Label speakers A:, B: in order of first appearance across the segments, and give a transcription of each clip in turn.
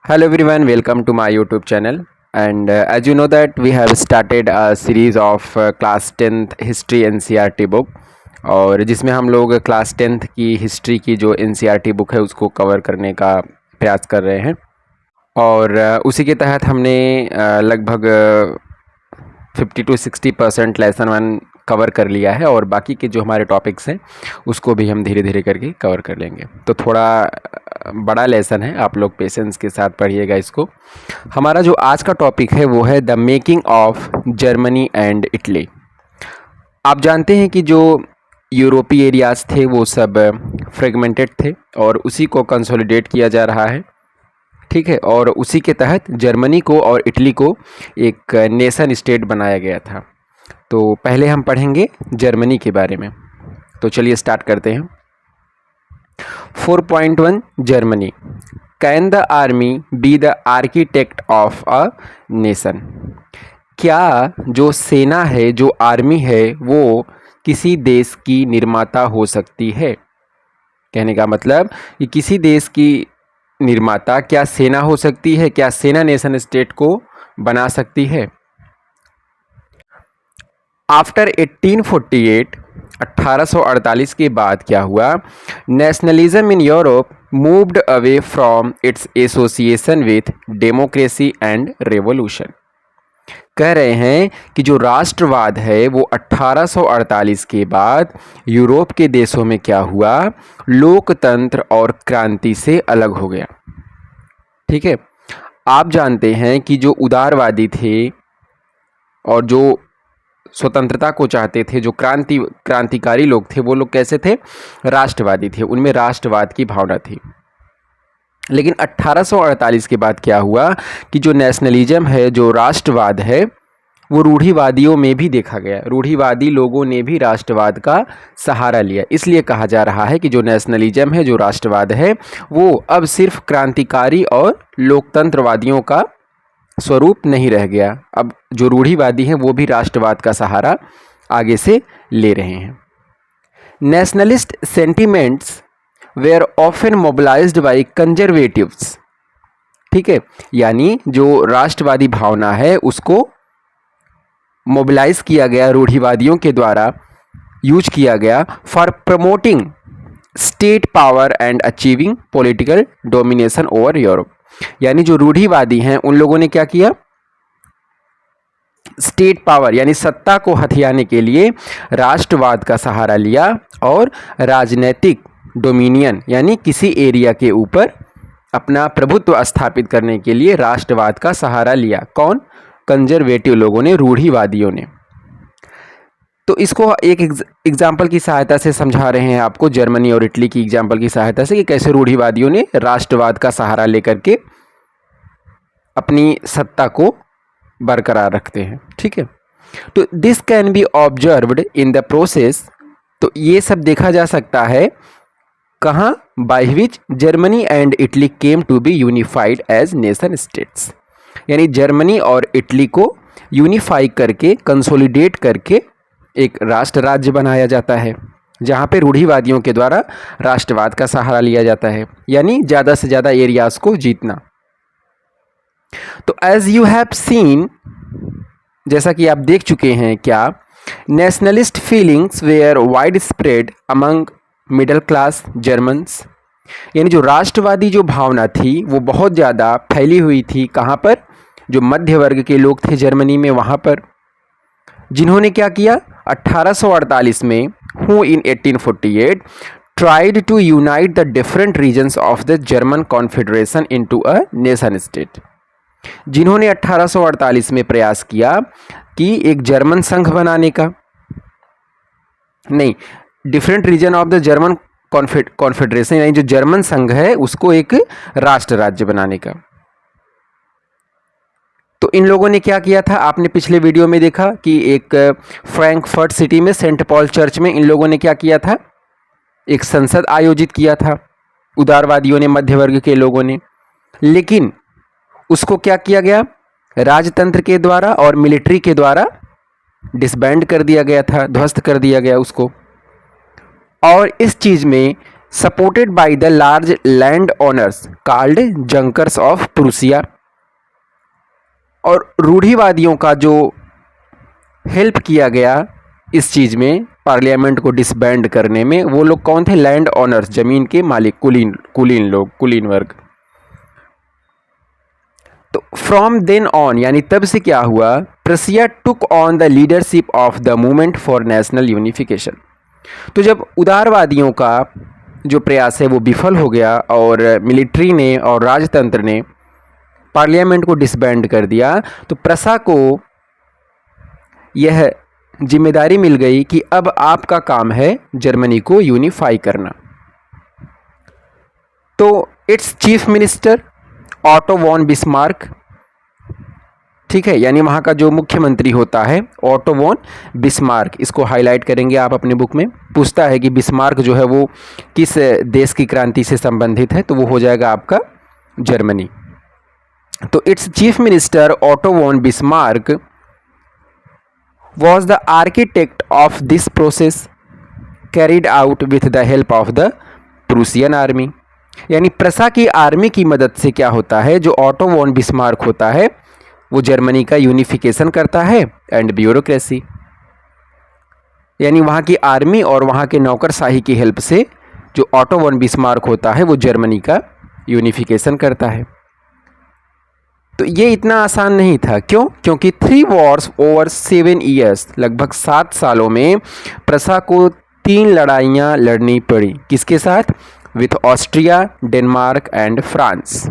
A: Hello everyone, welcome to my YouTube channel. And as you know that we have started a series of class 10th history NCERT book और जिसमें हम लोग class 10th की history की जो NCERT book है उसको cover करने का प्रयास कर रहे हैं और उसी के तहत हमने लगभग 50 to 60% लेसन 1 कवर कर लिया है और बाकी के जो हमारे टॉपिक्स हैं उसको भी हम धीरे धीरे करके कवर कर लेंगे। तो थोड़ा बड़ा लेसन है, आप लोग पेशेंस के साथ पढ़िएगा इसको। हमारा जो आज का टॉपिक है वो है the making of Germany and Italy. आप जानते हैं कि जो यूरोपीय एरियाज थे वो सब फ्रेगमेंटेड थे और उसी को कंसोलिडेट किया जा रहा है, ठीक है। और उसी के तहत जर्मनी को और इटली को एक नेशन स्टेट बनाया गया था। तो पहले हम पढ़ेंगे जर्मनी के बारे में। तो चलिए स्टार्ट करते हैं। 4.1 Germany. Can the army be the architect of a nation. क्या जो सेना है, जो आर्मी है, वो किसी देश की निर्माता हो सकती है? कहने का मतलब कि किसी देश की निर्माता क्या सेना हो सकती है? क्या सेना नेशन स्टेट को बना सकती है? आफ्टर 1848 1848 के बाद क्या हुआ? Nationalism in Europe moved away from its association with democracy and revolution. कह रहे हैं कि जो राष्ट्रवाद है वो 1848 के बाद यूरोप के देशों में क्या हुआ? लोकतंत्र और क्रांति से अलग हो गया, ठीक है। आप जानते हैं कि जो उदारवादी थे और जो स्वतंत्रता को चाहते थे, जो क्रांतिकारी लोग थे, वो लोग कैसे थे? राष्ट्रवादी थे, उनमें राष्ट्रवाद की भावना थी। लेकिन 1848 के बाद क्या हुआ कि जो नेशनलिज्म है, जो राष्ट्रवाद है, वो रूढ़िवादियों में भी देखा गया। रूढ़िवादी लोगों ने भी राष्ट्रवाद का सहारा लिया। इसलिए कहा जा रहा है कि जो नेशनलिज्म है, जो राष्ट्रवाद है, वो अब सिर्फ क्रांतिकारी और लोकतंत्रवादियों का स्वरूप नहीं रह गया। अब जो रूढ़िवादी हैं वो भी राष्ट्रवाद का सहारा आगे से ले रहे हैं। Nationalist sentiments were often mobilised by conservatives, ठीक है। यानी जो राष्ट्रवादी भावना है उसको मोबिलाइज किया गया, रूढ़िवादियों के द्वारा यूज किया गया for promoting state power and achieving political domination over Europe. यानी जो रूढ़िवादी हैं उन लोगों ने क्या किया? स्टेट पावर यानी सत्ता को हथियाने के लिए राष्ट्रवाद का सहारा लिया और राजनीतिक डोमिनियन यानी किसी एरिया के ऊपर अपना प्रभुत्व स्थापित करने के लिए राष्ट्रवाद का सहारा लिया। कौन? कंजर्वेटिव लोगों ने, रूढ़िवादियों ने। तो इसको एक एग्जाम्पल की सहायता से समझा रहे हैं आपको, जर्मनी और इटली की एग्जाम्पल की सहायता से, कि कैसे रूढ़िवादियों ने राष्ट्रवाद का सहारा लेकर के अपनी सत्ता को बरकरार रखते हैं, ठीक है। तो this can be observed in the process. तो ये सब देखा जा सकता है कहाँ? By which Germany and Italy came to be unified as nation states. यानी जर्मनी और इटली को यूनिफाई करके, कंसोलिडेट करके एक राष्ट्र राज्य बनाया जाता है, जहाँ पे रूढ़िवादियों के द्वारा राष्ट्रवाद का सहारा लिया जाता है, यानी ज़्यादा से ज़्यादा एरियाज को जीतना। तो एज यू हैव सीन, जैसा कि आप देख चुके हैं, क्या nationalist feelings were widespread among middle class Germans. यानी जो राष्ट्रवादी जो भावना थी वो बहुत ज़्यादा फैली हुई थी। कहाँ पर? जो मध्य वर्ग के लोग थे जर्मनी में, वहाँ पर, जिन्होंने क्या किया 1848 में, who in 1848 tried to unite the different regions of the German confederation into a nation state. जिन्होंने 1848 में प्रयास किया कि एक जर्मन संघ बनाने का, नहीं, different region of the German confederation, यानी जो जर्मन संघ है उसको एक राष्ट्र राज्य बनाने का। तो इन लोगों ने क्या किया था? आपने पिछले वीडियो में देखा कि एक फ्रैंकफर्ट सिटी में सेंट पॉल चर्च में इन लोगों ने क्या किया था? एक संसद आयोजित किया था, उदारवादियों ने, मध्य वर्ग के लोगों ने। लेकिन उसको क्या किया गया? राजतंत्र के द्वारा और मिलिट्री के द्वारा डिसबैंड कर दिया गया था, ध्वस्त कर दिया गया उसको। और इस चीज़ में supported by the large land owners called junkers of Prussia. और रूढ़िवादियों का जो हेल्प किया गया इस चीज़ में, पार्लियामेंट को डिसबैंड करने में, वो लोग कौन थे? लैंड ओनर्स, जमीन के मालिक, कुलीन लोग, कुलीन वर्ग। तो फ्रॉम देन ऑन यानी तब से क्या हुआ? प्रसिया took on the leadership of the movement for national unification. तो जब उदारवादियों का जो प्रयास है वो विफल हो गया और मिलिट्री ने और राजतंत्र ने पार्लियामेंट को डिसबैंड कर दिया, तो प्रसा को यह जिम्मेदारी मिल गई कि अब आपका काम है जर्मनी को यूनिफाई करना। तो its chief minister Otto von Bismarck, ठीक है, यानी वहाँ का जो मुख्यमंत्री होता है ऑटो वॉन बिस्मार्क, इसको हाईलाइट करेंगे आप अपने बुक में। पूछता है कि बिस्मार्क जो है वो किस देश की क्रांति से संबंधित है, तो वो हो जाएगा आपका जर्मनी। तो its chief minister Otto von Bismarck was the architect of this process carried out with the help of the Prussian army। यानी प्रसा की आर्मी की मदद से क्या होता है, जो ऑटो वॉन बिस्मार्क होता है वो जर्मनी का यूनिफिकेशन करता है एंड ब्यूरोक्रेसी, यानी वहाँ की आर्मी और वहाँ के नौकरशाही की हेल्प से जो ऑटो वॉन बिस्मार्क होता है वो जर्मनी का यूनिफिकेशन करता है। तो ये इतना आसान नहीं था। क्यों? क्योंकि 3 वॉर्स ओवर 7 ईयर्स, लगभग 7 सालों में प्रसा को 3 लड़ाइयाँ लड़नी पड़ी। किसके साथ? With Austria, Denmark and France.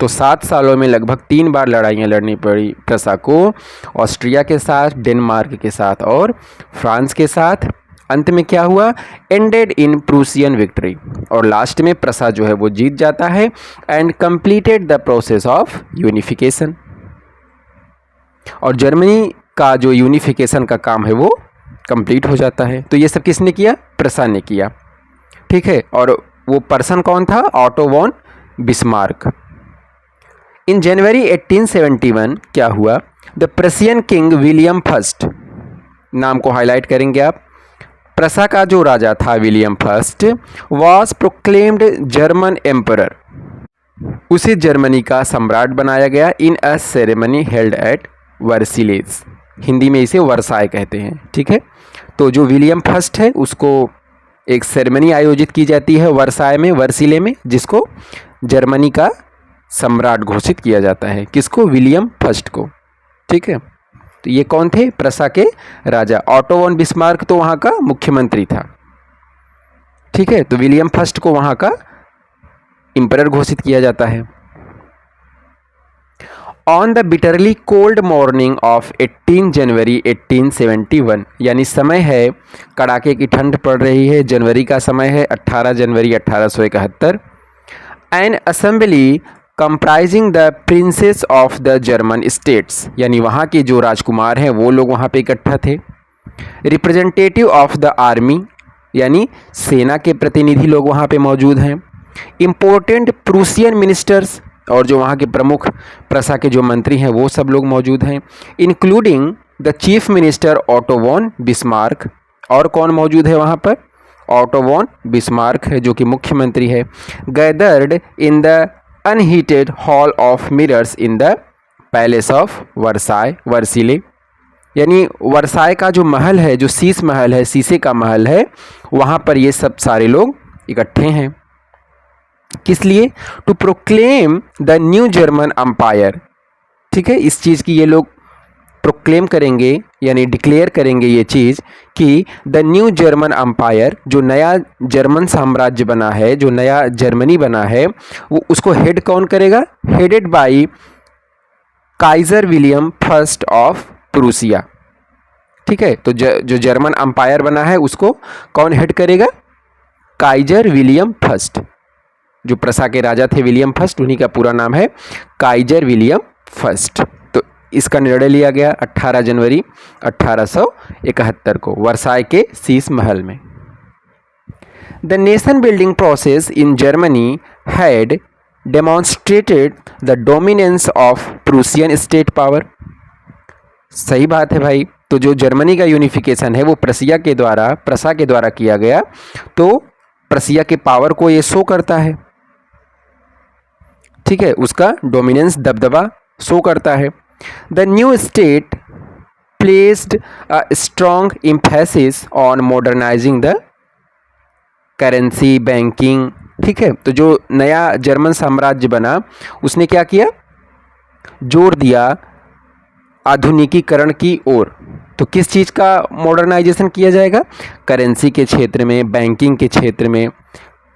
A: तो 7 सालों में लगभग 3 बार लड़ाइयाँ लड़नी पड़ी प्रसा को, ऑस्ट्रिया के साथ, डेनमार्क के साथ और फ्रांस के साथ। अंत में क्या हुआ? एंडेड इन प्रूसियन विक्ट्री, और लास्ट में प्रसा जो है वो जीत जाता है and completed the process of unification. और जर्मनी का जो यूनिफिकेशन का काम है वो कंप्लीट हो जाता है। तो ये सब किसने किया? प्रसा ने किया, ठीक है। और वो पर्सन कौन था? Otto von Bismarck. In January 1871 क्या हुआ? The Prussian king William first, नाम को हाईलाइट करेंगे आप। प्रसा का जो राजा था William first was proclaimed German emperor, उसे जर्मनी का सम्राट बनाया गया in a ceremony held at Versailles, Hindi में इसे वर्साय कहते हैं, ठीक है। तो जो विलियम फर्स्ट है उसको एक सेरेमनी आयोजित की जाती है वर्साय में, वर्सिले में, जिसको जर्मनी का सम्राट घोषित किया जाता है। किसको? विलियम फर्स्ट को, ठीक है। तो ये कौन थे? प्रसा के राजा। ऑटो वॉन बिस्मार्क तो वहाँ का मुख्यमंत्री था, ठीक है। तो विलियम फर्स्ट को वहाँ का एम्परर घोषित किया जाता है। On the bitterly cold morning of 18 जनवरी 1871, यानी समय है, कड़ाके की ठंड पड़ रही है, जनवरी का समय है, 18 जनवरी 1871। N assembly comprising the princess of the German states, यानी वहाँ के जो राजकुमार हैं वो लोग वहाँ पे इकट्ठा थे। रिप्रेजेंटेटिव ऑफ द आर्मी, यानी सेना के प्रतिनिधि लोग वहाँ पे मौजूद हैं। इम्पोर्टेंट प्रूसियन मिनिस्टर्स, और जो वहाँ के प्रमुख प्रसा के जो मंत्री हैं वो सब लोग मौजूद हैं, including the chief minister Otto von Bismarck. और कौन मौजूद है वहाँ पर? ऑटो वॉन बिस्मार्क है जो कि मुख्यमंत्री है। Gathered in the unheated hall of mirrors in the palace of Versailles, Versailles, यानी वर्साय का जो महल है, जो शीश महल है, शीशे का महल है, वहाँ पर ये सब सारे लोग इकट्ठे हैं। किस लिए? To proclaim the new German empire, ठीक है। इस चीज़ की ये लोग प्रोक्लेम करेंगे यानी डिक्लेयर करेंगे ये चीज़ कि द न्यू जर्मन एम्पायर, जो नया जर्मन साम्राज्य बना है, जो नया जर्मनी बना है, वो उसको हेड कौन करेगा? Headed by Kaizer William first of Prussia, ठीक है। तो जो जर्मन एम्पायर बना है उसको कौन हेड करेगा? Kaizer William first. जो प्रसा के राजा थे विलियम फर्स्ट, उन्हीं का पूरा नाम है काइजर विलियम फर्स्ट। तो इसका निर्णय लिया गया 18 जनवरी 1871 को वर्साय के शीश महल में। The nation building process in Germany had demonstrated the dominance of Prussian state power. सही बात है भाई। तो जो जर्मनी का यूनिफिकेशन है वो प्रसा के द्वारा किया गया। तो प्रसिया के पावर को ये शो करता है, ठीक है, उसका डोमिनेंस दबदबा शो करता है। The new state placed a strong emphasis on modernising the currency, banking, ठीक है। तो जो नया जर्मन साम्राज्य बना उसने क्या किया, जोर दिया आधुनिकीकरण की ओर। तो किस चीज़ का मॉडर्नाइजेशन किया जाएगा, करेंसी के क्षेत्र में, बैंकिंग के क्षेत्र में,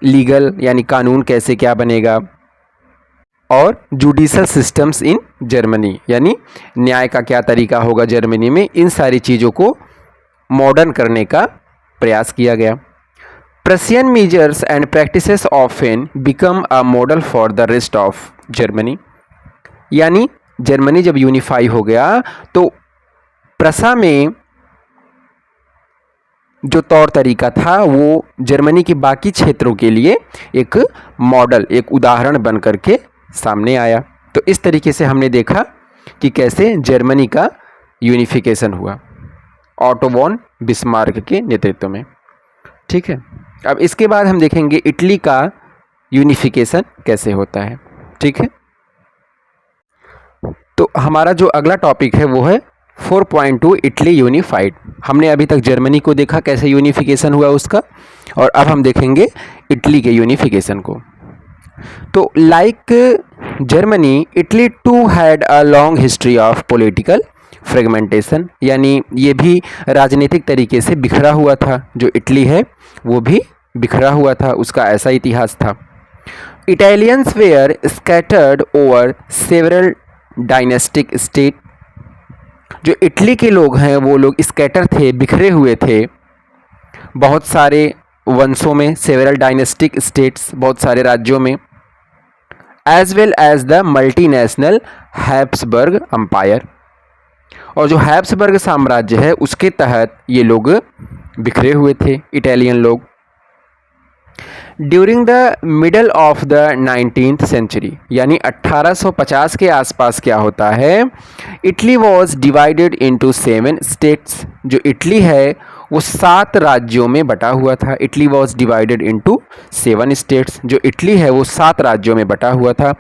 A: लीगल यानी कानून कैसे क्या बनेगा, और जुडिशल सिस्टम्स इन जर्मनी यानी न्याय का क्या तरीका होगा जर्मनी में, इन सारी चीज़ों को मॉडर्न करने का प्रयास किया गया। Prussian measures and practices often become a model for the rest of Germany, यानी जर्मनी जब यूनिफाई हो गया तो प्रसा में जो तौर तरीका था वो जर्मनी के बाकी क्षेत्रों के लिए एक मॉडल, एक उदाहरण बन करके सामने आया। तो इस तरीके से हमने देखा कि कैसे जर्मनी का यूनिफिकेशन हुआ ऑटो वॉन बिस्मार्क के नेतृत्व में, ठीक है। अब इसके बाद हम देखेंगे इटली का यूनिफिकेशन कैसे होता है, ठीक है। तो हमारा जो अगला टॉपिक है वो है 4.2 इटली यूनिफाइड। हमने अभी तक जर्मनी को देखा कैसे यूनिफिकेशन हुआ उसका, और अब हम देखेंगे इटली के यूनिफिकेशन को। तो like Germany, Italy too had a long history of political fragmentation, यानी ये भी राजनीतिक तरीके से बिखरा हुआ था। जो इटली है वो भी बिखरा हुआ था, उसका ऐसा इतिहास था। Italians were scattered over several dynastic state, जो इटली के लोग हैं वो लोग स्कैटर थे, बिखरे हुए थे बहुत सारे वंशों में, सेवरल डायनेस्टिक स्टेट्स, बहुत सारे राज्यों में, as well as the multinational Habsburg empire, और जो हैब्सबर्ग साम्राज्य है उसके तहत ये लोग बिखरे हुए थे इटालियन लोग। During the middle of the 19th century, यानी 1850 के आसपास क्या होता है, Italy was divided into 7 states, जो इटली है वो 7 राज्यों में बटा हुआ था। Italy was divided into 7 states, जो इटली है वो 7 राज्यों में बटा हुआ था।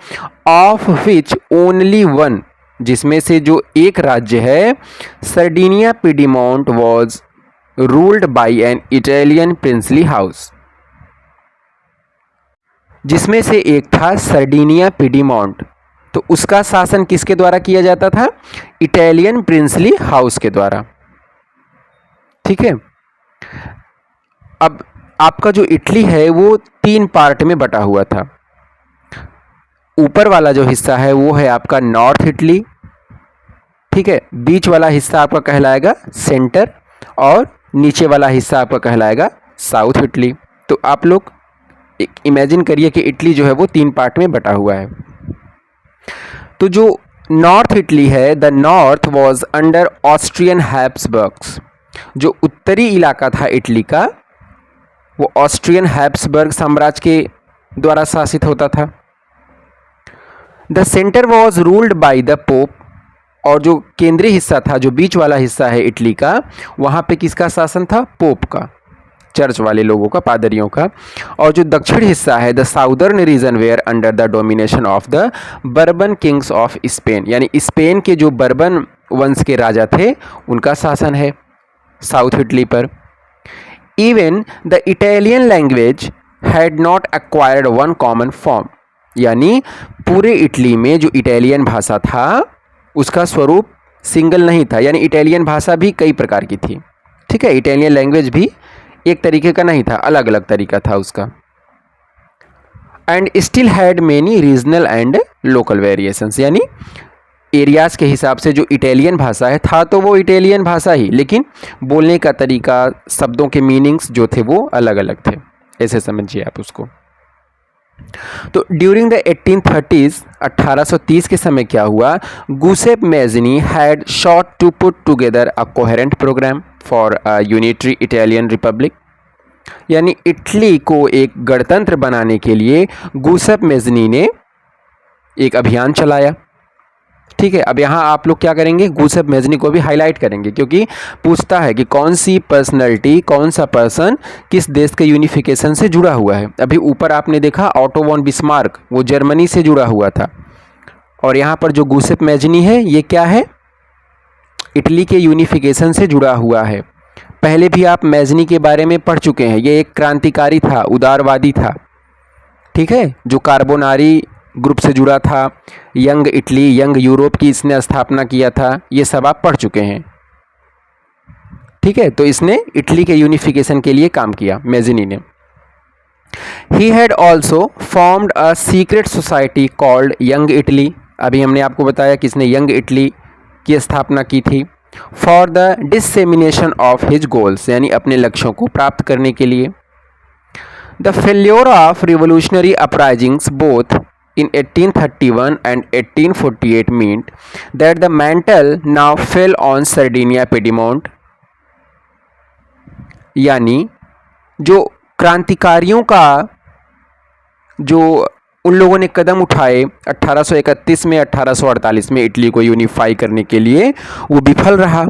A: ऑफ विच ओनली वन, जिसमें से जो एक राज्य है Sardinia Piedmont was ruled by an Italian princely house, जिसमें से एक था सर्डिनिया पिडीमोंट। तो उसका शासन किसके द्वारा किया जाता था, इटालियन प्रिंसली हाउस के द्वारा, ठीक है। अब आपका जो इटली है वो 3 पार्ट में बटा हुआ था। ऊपर वाला जो हिस्सा है वो है आपका नॉर्थ इटली, ठीक है, बीच वाला हिस्सा आपका कहलाएगा सेंटर, और नीचे वाला हिस्सा आपका कहलाएगा साउथ इटली। तो आप लोग इमेजिन करिए कि इटली जो है वो 3 पार्ट में बटा हुआ है। तो जो नॉर्थ इटली है, the north was under Austrian Habsburgs, जो उत्तरी इलाका था इटली का वो ऑस्ट्रियन हैब्सबर्ग साम्राज्य के द्वारा शासित होता था। The centre was ruled by the pope, और जो केंद्रीय हिस्सा था, जो बीच वाला हिस्सा है इटली का, वहाँ पे किसका शासन था, पोप का, चर्च वाले लोगों का, पादरियों का। और जो दक्षिण हिस्सा है, the southern region were under the domination of the Bourbon kings of Spain, यानी स्पेन के जो बर्बन वंश के राजा थे उनका शासन है साउथ इटली पर। Even the Italian language had not acquired one common form, यानी पूरे इटली में जो इटालियन भाषा था उसका स्वरूप सिंगल नहीं था, यानी इटालियन भाषा भी कई प्रकार की थी, ठीक है। इटालियन लैंग्वेज भी एक तरीके का नहीं था, अलग अलग तरीका था उसका। And still had many regional and local variations, यानी एरियाज के हिसाब से जो इटालियन भाषा है था तो वो इटालियन भाषा ही, लेकिन बोलने का तरीका, शब्दों के मीनिंग्स जो थे वो अलग अलग थे, ऐसे समझिए आप उसको। तो ड्यूरिंग द 1830s 1830 के समय क्या हुआ, Giuseppe Mazzini had sought to put together a coherent program for a unitary Italian republic, यानी इटली को एक गणतंत्र बनाने के लिए गुसेप मेज़नी ने एक अभियान चलाया। ठीक है, अब यहाँ आप लोग क्या करेंगे, गूसेप मेजनी को भी हाईलाइट करेंगे, क्योंकि पूछता है कि कौन सी पर्सनैलिटी, कौन सा पर्सन किस देश के यूनिफिकेशन से जुड़ा हुआ है। अभी ऊपर आपने देखा ऑटो वॉन बिस्मार्क, वो जर्मनी से जुड़ा हुआ था, और यहाँ पर जो गूसेप मेजनी है ये क्या है, इटली के यूनिफिकेशन से जुड़ा हुआ है। पहले भी आप मेजनी के बारे में पढ़ चुके हैं, ये एक क्रांतिकारी था, उदारवादी था, ठीक है, जो कार्बोनारी ग्रुप से जुड़ा था, यंग इटली, यंग यूरोप की इसने स्थापना किया था, ये सब आप पढ़ चुके हैं। ठीक है, तो इसने इटली के यूनिफिकेशन के लिए काम किया, मेजनी ने। He had also formed a secret society called young Italy, अभी हमने आपको बताया कि इसने यंग इटली की स्थापना की थी, for the dissemination of his goals, यानी अपने लक्ष्यों को प्राप्त करने के लिए। The failure of revolutionary uprisings both in 1831 and 1848 meant that the mantle now fell on Sardinia Piedmont, यानी जो क्रांतिकारियों का जो उन लोगों ने कदम उठाए 1831 में, 1848 में इटली को यूनिफाई करने के लिए, वो विफल रहा।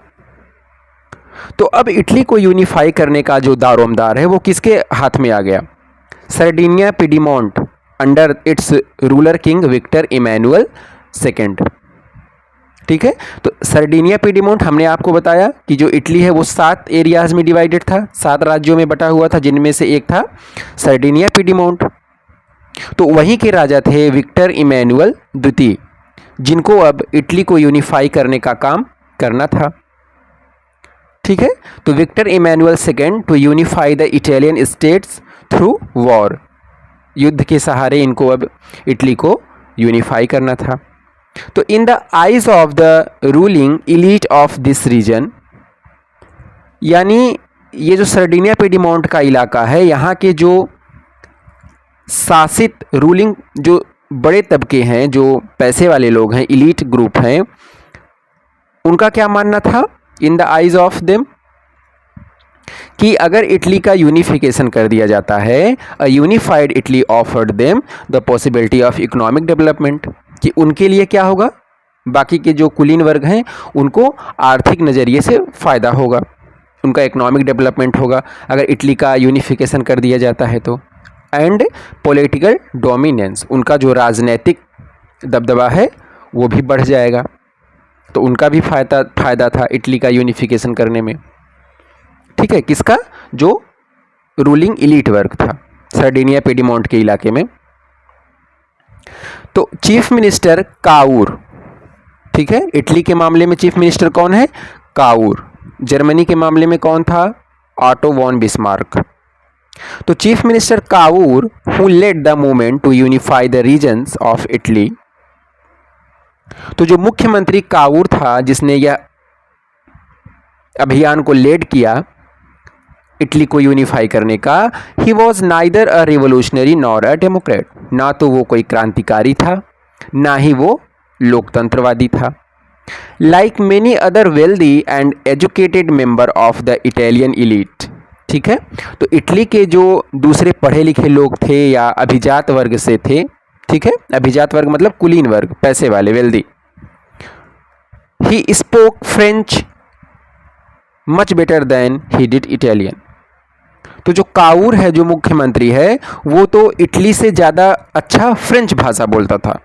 A: तो अब इटली को यूनिफाई करने का जो दारोमदार है वो किसके हाथ में आ गया, Sardinia Piedmont under its ruler king Victor Emmanuel second. ठीक है, तो सर्डिनिया पिडीमोंट हमने आपको बताया कि जो इटली है वो 7 एरियाज में डिवाइडेड था, 7 राज्यों में बटा हुआ था, जिनमें से एक था सर्डिनिया पिडीमोंट। तो वहीं के राजा थे विक्टर इमैनुअल द्वितीय, जिनको अब इटली को यूनिफाई करने का काम करना था। ठीक है, तो Victor Emmanuel second to unify the Italian states through war, युद्ध के सहारे इनको अब इटली को यूनिफाई करना था। तो in the eyes of the ruling elite of this region, यानी ये जो सर्डिनिया पिडीमोंट का इलाका है, यहाँ के जो शासित रूलिंग जो बड़े तबके हैं, जो पैसे वाले लोग हैं, इलीट ग्रुप हैं, उनका क्या मानना था इन द आइज ऑफ देम, कि अगर इटली का यूनिफिकेशन कर दिया जाता है, a unified Italy offered them the possibility of economic development, कि उनके लिए क्या होगा, बाकी के जो कुलीन वर्ग हैं उनको आर्थिक नज़रिए से फ़ायदा होगा, उनका इकोनॉमिक डेवलपमेंट होगा अगर इटली का यूनिफिकेशन कर दिया जाता है तो। एंड पॉलिटिकल डोमिनेंस, उनका जो राजनैतिक दबदबा है वो भी बढ़ जाएगा, तो उनका भी फ़ायदा था इटली का यूनिफिकेशन करने में। ठीक है, किसका, जो रूलिंग इलीट वर्ग था सर्डिनिया पिडीमोंट के इलाके में। तो चीफ मिनिस्टर काउर, ठीक है, इटली के मामले में चीफ मिनिस्टर कौन है, काउर। जर्मनी के मामले में कौन था, ऑटो वॉन बिस्मार्क। तो chief minister Cavour who led the movement to unify the regions of Italy, तो जो मुख्यमंत्री काउर था जिसने यह अभियान को लेड किया इटली को यूनिफाई करने का, he was neither a revolutionary nor a Democrat, ना तो वो कोई क्रांतिकारी था ना ही वो लोकतंत्रवादी था। Like many other wealthy and educated member of the Italian elite, ठीक है, तो इटली के जो दूसरे पढ़े लिखे लोग थे या अभिजात वर्ग से थे, ठीक है, अभिजात वर्ग मतलब कुलीन वर्ग, पैसे वाले, wealthy. He spoke French much better than he did Italian, तो जो काउर है, जो मुख्यमंत्री है, वो तो इटली से ज़्यादा अच्छा फ्रेंच भाषा बोलता था,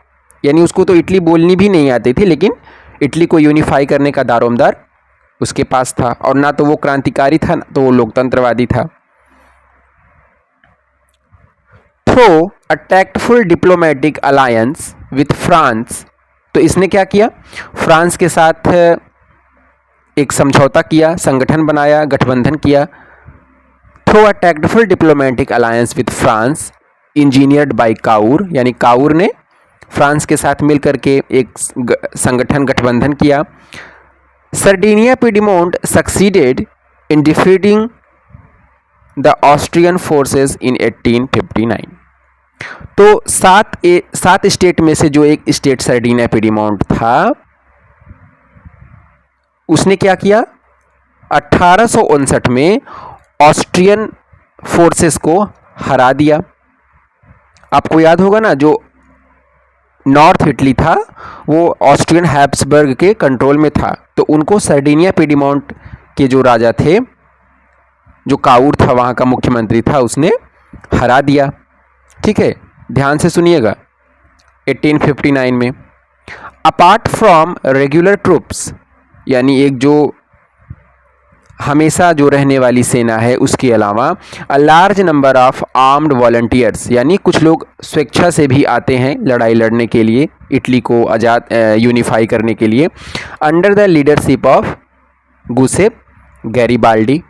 A: यानी उसको तो इटली बोलनी भी नहीं आती थी, लेकिन इटली को यूनिफाई करने का दारोमदार उसके पास था, और ना तो वो क्रांतिकारी था ना तो वो लोकतंत्रवादी था। Through a tactful diplomatic alliance with France, तो इसने क्या किया, फ्रांस के साथ एक समझौता किया, संगठन बनाया, गठबंधन किया। Through a tactful diplomatic alliance with France engineered by Cavour, यानी काउर ने फ्रांस के साथ मिलकर के एक संगठन गठबंधन किया। Sardinia Piedmont succeeded in defeating the Austrian forces in 1859, तो सात स्टेट में से जो एक स्टेट सर्डिनिया पिडीमोंट था, उसने क्या किया, 1859 में ऑस्ट्रियन फोर्सेस को हरा दिया। आपको याद होगा ना, जो नॉर्थ इटली था वो ऑस्ट्रियन हैब्सबर्ग के कंट्रोल में था, तो उनको सर्डिनिया पीडीमोंट के जो राजा थे, जो काउर था वहाँ का मुख्यमंत्री था, उसने हरा दिया। ठीक है, ध्यान से सुनिएगा। 1859 में अपार्ट फ्रॉम रेगुलर ट्रूप्स, यानी एक जो हमेशा जो रहने वाली सेना है, उसके अलावा a large number of armed volunteers, यानी कुछ लोग स्वेच्छा से भी आते हैं लड़ाई लड़ने के लिए, इटली को आज़ाद यूनिफाई करने के लिए, under the leadership of Giuseppe Garibaldi.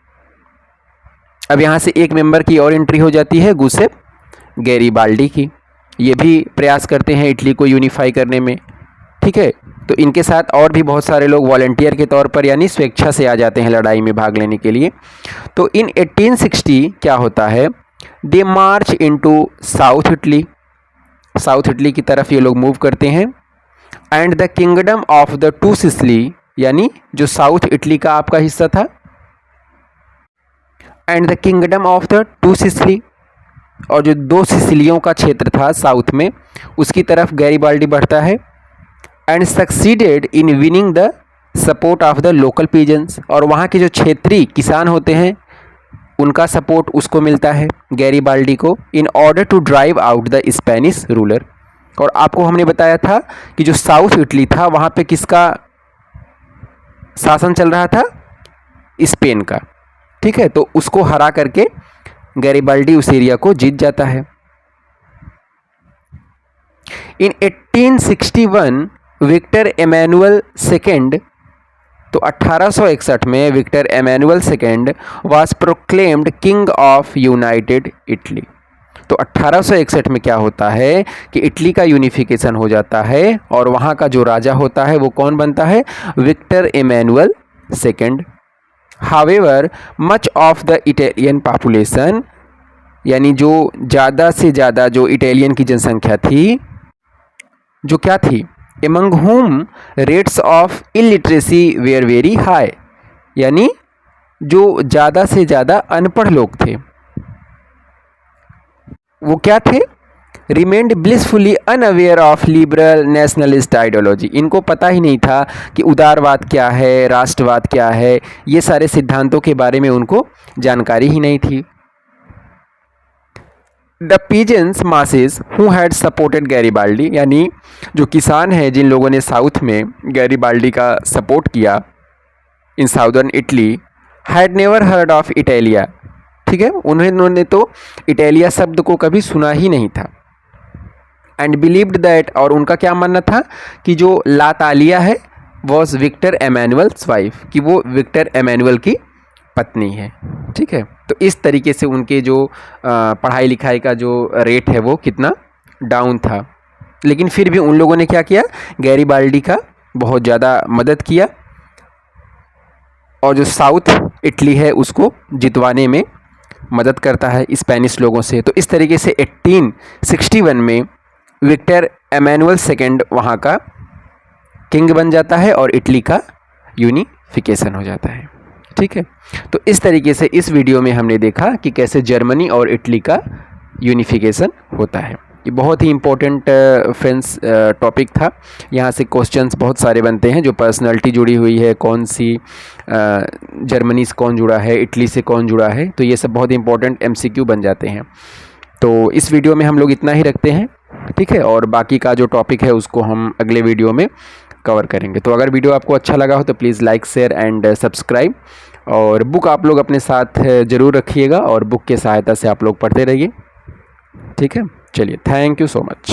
A: अब यहाँ से एक मेंबर की और एंट्री हो जाती है, गुसेप गैरीबाल्डी की। ये भी प्रयास करते हैं इटली को यूनिफाई करने में। ठीक है, तो इनके साथ और भी बहुत सारे लोग वॉलंटियर के तौर पर यानी स्वेच्छा से आ जाते हैं लड़ाई में भाग लेने के लिए। तो इन 1860 क्या होता है, they march into south Italy, south Italy की तरफ ये लोग मूव करते हैं। And the kingdom of the two Sicily, यानी जो साउथ इटली का आपका हिस्सा था, and the kingdom of the two Sicily, और जो दो सिसिलियों का क्षेत्र था साउथ में, उसकी तरफ गैरीबाल्डी बढ़ता है। And succeeded in winning the support of the local peasants, और वहाँ के जो क्षेत्रीय किसान होते हैं उनका सपोर्ट उसको मिलता है गैरीबाल्डी को, in order to drive out the Spanish ruler. और आपको हमने बताया था कि जो साउथ इटली था वहाँ पे किसका शासन चल रहा था, स्पेन का। ठीक है, तो उसको हरा करके गैरीबाल्डी उस एरिया को जीत जाता है। इन 1861 विक्टर एमैनुअल सेकेंड, तो 1861 में Victor Emmanuel second was proclaimed king of united Italy. तो 1861 में क्या होता है कि इटली का यूनिफिकेशन हो जाता है, और वहाँ का जो राजा होता है वो कौन बनता है, Victor Emmanuel second. However much of the Italian population, यानी जो ज़्यादा से ज़्यादा जो इटालियन की जनसंख्या थी, जो क्या थी, among whom rates of illiteracy were very high, यानी जो ज़्यादा से ज़्यादा अनपढ़ लोग थे वो क्या थे, remained blissfully unaware of liberal nationalist ideology. इनको पता ही नहीं था कि उदारवाद क्या है, राष्ट्रवाद क्या है, ये सारे सिद्धांतों के बारे में उनको जानकारी ही नहीं थी। The peasants masses who had supported Garibaldi, यानी जो किसान हैं जिन लोगों ने साउथ में गैरीबाल्डी का सपोर्ट किया इन southern Italy, had never heard of Italia. ठीक है, उन्होंने तो इटालिया शब्द को कभी सुना ही नहीं था। एंड बिलीव्ड दैट, और उनका क्या मानना था कि जो लातालिया है वॉज विक्टर एमैनुअल्स वाइफ, कि वो विक्टर एमैनुअल की पत्नी है। ठीक है, तो इस तरीके से उनके जो पढ़ाई लिखाई का जो रेट है वो कितना डाउन था, लेकिन फिर भी उन लोगों ने क्या किया, गैरीबाल्डी का बहुत ज़्यादा मदद किया, और जो साउथ इटली है उसको जितवाने में मदद करता है स्पेनिश लोगों से। तो इस तरीके से 1861 में विक्टर एमैनुअल सेकेंड वहाँ का किंग बन जाता है और इटली का यूनिफिकेशन हो जाता है। ठीक है, तो इस तरीके से इस वीडियो में हमने देखा कि कैसे जर्मनी और इटली का यूनिफिकेशन होता है। ये बहुत ही इम्पोर्टेंट फ्रेंड्स टॉपिक था। यहाँ से क्वेश्चंस बहुत सारे बनते हैं, जो पर्सनालिटी जुड़ी हुई है, कौन सी जर्मनी से कौन जुड़ा है, इटली से कौन जुड़ा है, तो ये सब बहुत इंपॉर्टेंट MCQ बन जाते हैं। तो इस वीडियो में हम लोग इतना ही रखते हैं। ठीक है, और बाकी का जो टॉपिक है उसको हम अगले वीडियो में कवर करेंगे। तो अगर वीडियो आपको अच्छा लगा हो तो please like, share and subscribe, और बुक आप लोग अपने साथ ज़रूर रखिएगा, और बुक के सहायता से आप लोग पढ़ते रहिए। ठीक है, चलिए, थैंक यू सो मच।